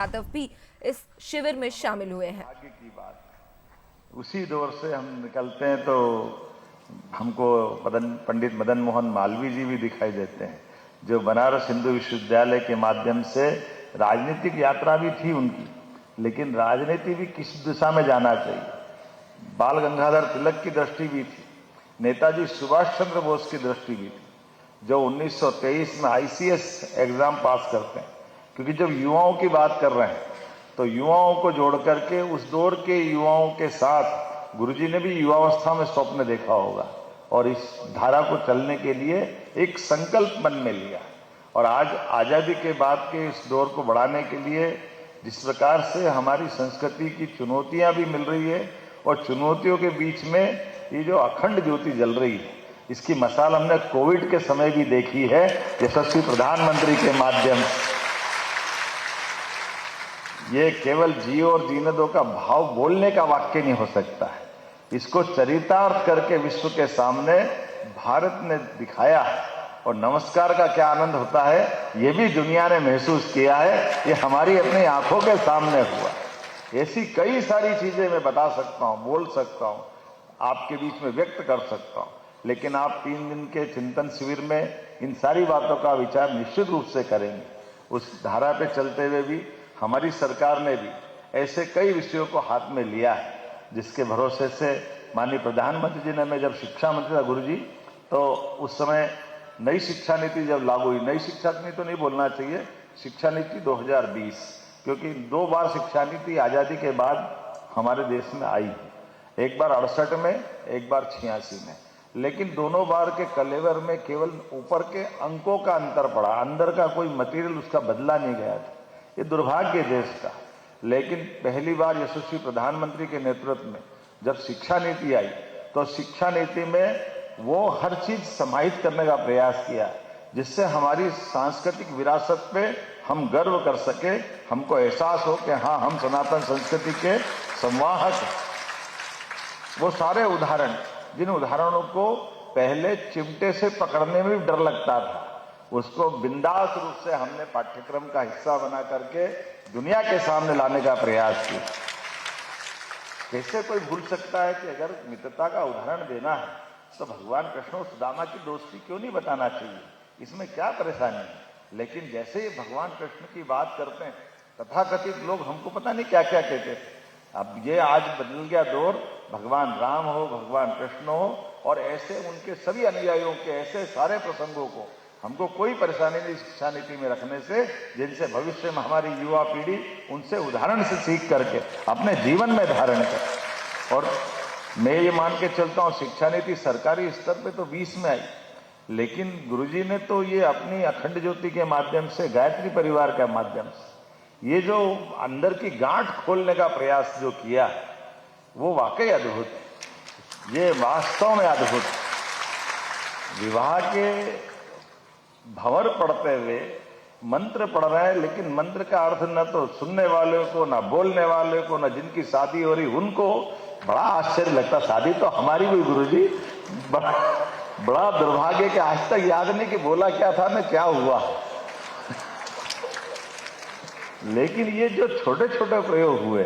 यादव भी इस शिविर में शामिल हुए हैं। आगे की बात, उसी दौर से हम निकलते हैं तो हमको पंडित मदन मोहन मालवीय जी भी दिखाई देते हैं, जो बनारस हिंदू विश्वविद्यालय के माध्यम से राजनीतिक यात्रा भी थी उनकी, लेकिन राजनीति भी किस दिशा में जाना चाहिए, बाल गंगाधर तिलक की दृष्टि भी थी, नेताजी सुभाष चंद्र बोस की दृष्टि भी थी, जो 1923 में आईसीएस एग्जाम पास करते हैं। क्योंकि जब युवाओं की बात कर रहे हैं तो युवाओं को जोड़ करके उस दौर के युवाओं के साथ गुरुजी ने भी युवावस्था में स्वप्न देखा होगा और इस धारा को चलने के लिए एक संकल्प मन में लिया। और आज आजादी के बाद के इस दौर को बढ़ाने के लिए जिस प्रकार से हमारी संस्कृति की चुनौतियां भी मिल रही है और चुनौतियों के बीच में ये जो अखंड ज्योति जल रही है, इसकी मिसाल हमने कोविड के समय भी देखी है। यशस्वी प्रधानमंत्री के माध्यम से ये केवल जियो और जीने दो का भाव बोलने का वाक्य नहीं हो सकता है, इसको चरितार्थ करके विश्व के सामने भारत ने दिखाया है। और नमस्कार का क्या आनंद होता है ये भी दुनिया ने महसूस किया है, ये हमारी अपनी आंखों के सामने हुआ। ऐसी कई सारी चीजें मैं बता सकता हूं, बोल सकता हूं, आपके बीच में व्यक्त कर सकता हूं, लेकिन आप 3 दिन के चिंतन शिविर में इन सारी बातों का विचार निश्चित रूप से करेंगे। उस धारा पे चलते हुए भी हमारी सरकार ने भी ऐसे कई विषयों को हाथ में लिया है, जिसके भरोसे से माननीय प्रधानमंत्री जी ने, मैं जब शिक्षा मंत्री था गुरुजी, तो उस समय नई शिक्षा नीति जब लागू हुई, नई शिक्षा नीति तो नहीं बोलना चाहिए, शिक्षा नीति 2020, क्योंकि 2 बार शिक्षा नीति आजादी के बाद हमारे देश में आई है, एक बार 68 में, एक बार 86 में, लेकिन दोनों बार के कलेवर में केवल ऊपर के अंकों का अंतर पड़ा, अंदर का कोई मटेरियल उसका बदला नहीं गया था। ये दुर्भाग्य देश का। लेकिन पहली बार यशस्वी प्रधानमंत्री के नेतृत्व में जब शिक्षा नीति आई तो शिक्षा नीति में वो हर चीज समाहित करने का प्रयास किया, जिससे हमारी सांस्कृतिक विरासत पे हम गर्व कर सके, हमको एहसास हो कि हाँ, हम सनातन संस्कृति के संवाहक हैं। वो सारे उदाहरण, जिन उदाहरणों को पहले चिमटे से पकड़ने में भी डर लगता था, उसको बिंदास रूप से हमने पाठ्यक्रम का हिस्सा बना करके दुनिया के सामने लाने का प्रयास किया। कैसे कोई भूल सकता है कि अगर मित्रता का उदाहरण देना है तो भगवान कृष्ण और सुदामा की दोस्ती क्यों नहीं बताना चाहिए, इसमें क्या परेशानी है। लेकिन जैसे ही भगवान कृष्ण की बात करते हैं, तथाकथित लोग हमको पता नहीं क्या क्या कहते थे। अब ये आज बदल गया दौर, भगवान राम हो, भगवान कृष्ण हो, और ऐसे उनके सभी अनुयायियों के ऐसे सारे प्रसंगों को हमको कोई परेशानी नहीं शिक्षा नीति में रखने से, जिनसे भविष्य में हमारी युवा पीढ़ी उनसे उदाहरण से सीख करके अपने जीवन में धारण करे। और मैं ये मान के चलता हूँ, शिक्षा नीति सरकारी स्तर पे तो 20 में आई, लेकिन गुरुजी ने तो ये अपनी अखंड ज्योति के माध्यम से, गायत्री परिवार के माध्यम से ये जो अंदर की गांठ खोलने का प्रयास जो किया, वो वाकई अद्भुत है। ये वास्तव में अद्भुत। विवाह के भंवर पढ़ते हुए मंत्र पढ़ रहे हैं, लेकिन मंत्र का अर्थ न तो सुनने वाले को, न बोलने वाले को, न जिनकी शादी हो रही उनको बड़ा आश्चर्य लगता। शादी तो हमारी हुई गुरुजी, बड़ा दुर्भाग्य कि आज तक याद नहीं कि बोला क्या था न क्या हुआ। लेकिन ये जो छोटे छोटे प्रयोग हुए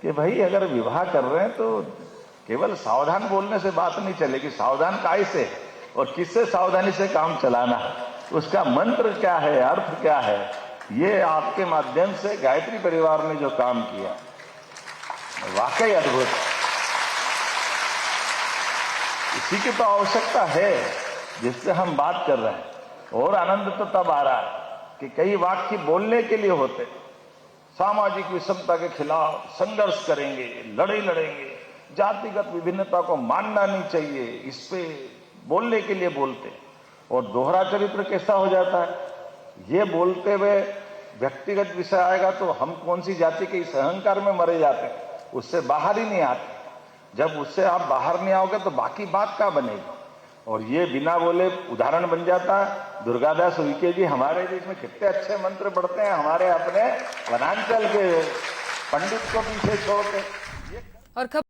कि भाई अगर विवाह कर रहे हैं तो केवल सावधान बोलने से बात नहीं चलेगी, सावधान काय से और किससे सावधानी से काम चलाना है, उसका मंत्र क्या है, अर्थ क्या है, ये आपके माध्यम से गायत्री परिवार ने जो काम किया वाकई अद्भुत। इसी की तो आवश्यकता है जिससे हम बात कर रहे हैं। और आनंद तो तब आ रहा है कि कई वाक्य बोलने के लिए होते, सामाजिक विषमता के खिलाफ संघर्ष करेंगे, लड़ाई लड़ेंगे, जातिगत विभिन्नता को मानना नहीं चाहिए, इस पे बोलने के लिए बोलते। और दोहरा चरित्र कैसा हो जाता है, ये बोलते हुए व्यक्तिगत विषय आएगा तो हम कौन सी जाति के इस अहंकार में मरे जाते हैं, उससे बाहर ही नहीं आते। जब उससे आप बाहर नहीं आओगे तो बाकी बात क्या बनेगी। और ये बिना बोले उदाहरण बन जाता है। दुर्गादास उइके जी हमारे देश में कितने अच्छे मंत्र पढ़ते हैं, हमारे अपने वनांचल के पंडित को पीछे छोड़ के। और